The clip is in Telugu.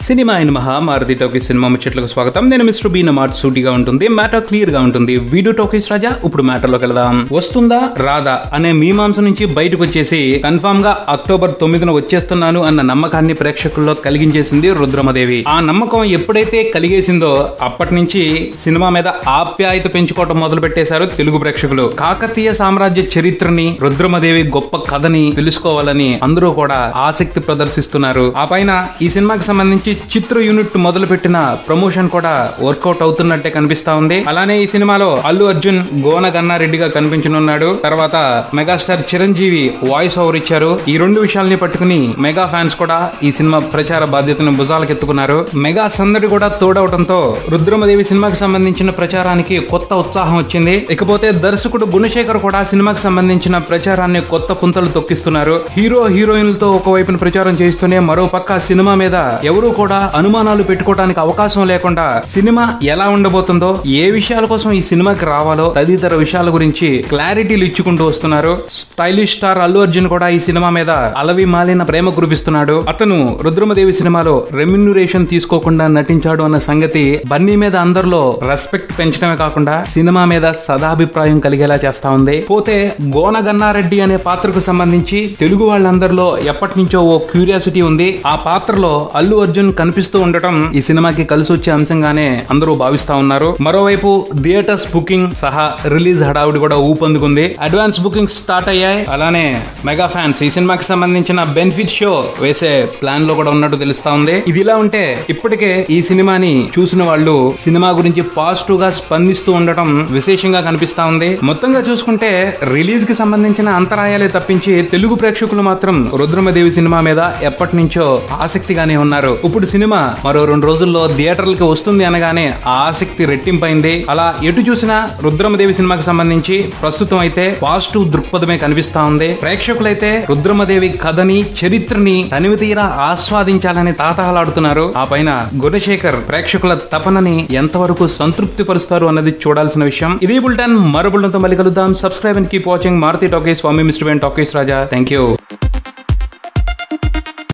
సినిమా అయిన మహామారుతి టాకీస్ సినిమా ముచ్చట్లకు స్వాగతం. నేను మిస్టర్ బీ. మాట సూటిగా ఉంటుంది, మ్యాటర్ క్లియర్ గా ఉంటుంది. వీడియో టాకీస్ రాజా. ఇప్పుడు మ్యాటర్ లోకి వెళదాం. వస్తుందా రాదా అనే మీమాంస నుంచి బయటకు వచ్చేసి కన్ఫామ్ గా అక్టోబర్ 9న వచ్చేస్తున్నాను అన్న నమ్మకాన్ని ప్రేక్షకుల్లో కలిగించేసింది రుద్రమదేవి. ఆ నమ్మకం ఎప్పుడైతే కలిగేసిందో అప్పటి నుంచి సినిమా మీద ఆప్యాయత పెంచుకోవటం మొదలు పెట్టేశారు తెలుగు ప్రేక్షకులు. కాకతీయ సామ్రాజ్య చరిత్రని, రుద్రమదేవి గొప్ప కథని తెలుసుకోవాలని అందరూ కూడా ఆసక్తి ప్రదర్శిస్తున్నారు. ఆ పైన ఈ సినిమాకి సంబంధించి చిత్ర యూనిట్ మొదలు పెట్టిన ప్రమోషన్ కూడా వర్కౌట్ అవుతున్నట్టే కనిపిస్తా ఉంది. అలానే ఈ సినిమాలో అల్లు అర్జున్ గోన గన్నారెడ్డిగా కనిపించనున్నాడు. తర్వాత మెగాస్టార్ చిరంజీవి వాయిస్ ఓవర్ ఇచ్చారు. ఈ రెండు విషయాల్ని పట్టుకుని మెగా ఫ్యాన్స్ కూడా ఈ సినిమా ప్రచార బాధ్యతను భుజాలకెత్తుకున్నారు. మెగా సందడి కూడా తోడవడంతో రుద్రమదేవి సినిమాకి సంబంధించిన ప్రచారానికి కొత్త ఉత్సాహం వచ్చింది. ఇకపోతే దర్శకుడు గుణశేఖర్ కూడా సినిమాకి సంబంధించిన ప్రచారాన్ని కొత్త పుంతలు తొక్కిస్తున్నారు. హీరో హీరోయిన్లతో ఒకవైపున ప్రచారం చేస్తూనే మరో పక్క సినిమా మీద ఎవరూ కూడా అనుమానాలు పెట్టుకోవడానికి అవకాశం లేకుండా సినిమా ఎలా ఉండబోతుందో, ఏ విషయాల కోసం ఈ సినిమాకి రావాలో తదితర విషయాల గురించి క్లారిటీలు ఇచ్చుకుంటూ వస్తున్నారు. స్టైలిష్ స్టార్ అల్లు అర్జున్ కూడా ఈ సినిమా మీద అలవి మాలిన ప్రేమ కురిపిస్తున్నాడు. అతను రుద్రమదేవి సినిమాలో రెమ్యునరేషన్ తీసుకోకుండా నటించాడు అన్న సంగతి బన్నీ మీద అందరిలో రెస్పెక్ట్ పెంచడమే కాకుండా సినిమా మీద సదాభిప్రాయం కలిగేలా చేస్తా ఉంది. పోతే గోన గన్నారెడ్డి అనే పాత్రకు సంబంధించి తెలుగు వాళ్ళందరిలో ఎప్పటి నుంచో ఓ క్యూరియాసిటీ ఉంది. ఆ పాత్రలో అల్లు అర్జున్ కనిపిస్తూ ఉండటం ఈ సినిమాకి కలిసి వచ్చే అంశంగానే అందరూ భావిస్తా ఉన్నారు. మరోవైపు థియేటర్స్ బుకింగ్ సహా రిలీజ్ హడావుడి కూడా ఊపందుకుంది. అడ్వాన్స్ బుకింగ్ స్టార్ట్ అయ్యాయి. అలానే మెగా ఫ్యాన్స్ ఈ సినిమాకి సంబంధించిన బెనిఫిట్ షో వేసే ప్లాన్ లో కూడా ఉన్నట్టు తెలుస్తా ఉంది. ఇది ఇలా ఉంటే ఇప్పటికే ఈ సినిమాని చూసిన వాళ్ళు సినిమా గురించి పాజిటివ్ గా స్పందిస్తూ ఉండటం విశేషంగా కనిపిస్తా ఉంది. మొత్తంగా చూసుకుంటే రిలీజ్ కి సంబంధించిన అంతరాయాలే తప్పించి తెలుగు ప్రేక్షకులు మాత్రం రుద్రమదేవి సినిమా మీద ఎప్పటి నుంచో ఆసక్తిగానే ఉన్నారు. ఇప్పుడు సినిమా మరో 2 రోజుల్లో థియేటర్లకి వస్తుంది అనగానే ఆ ఆసక్తి రెట్టింపైంది. అలా ఎటు చూసినా రుద్రమదేవి సినిమాకి సంబంధించి ప్రస్తుతం అయితే పాజిటివ్ దృక్పథమే కనిపిస్తా ఉంది. ప్రేక్షకులైతే రుద్రమదేవి కథని, చరిత్రని తనివి తీరా ఆస్వాదించాలని తాతహలాడుతున్నారు. ఆ పైన గుణశేఖర్ ప్రేక్షకుల తపనని ఎంతవరకు సంతృప్తి పరుస్తారు అన్నది చూడాల్సిన విషయం. ఇది బులెటిన్. మరో బులెటిన్తో మళ్ళీ కలుద్దాం. Subscribe and keep watching Maruthi talkies. Swami mister Ben talkies Raja. Thank you.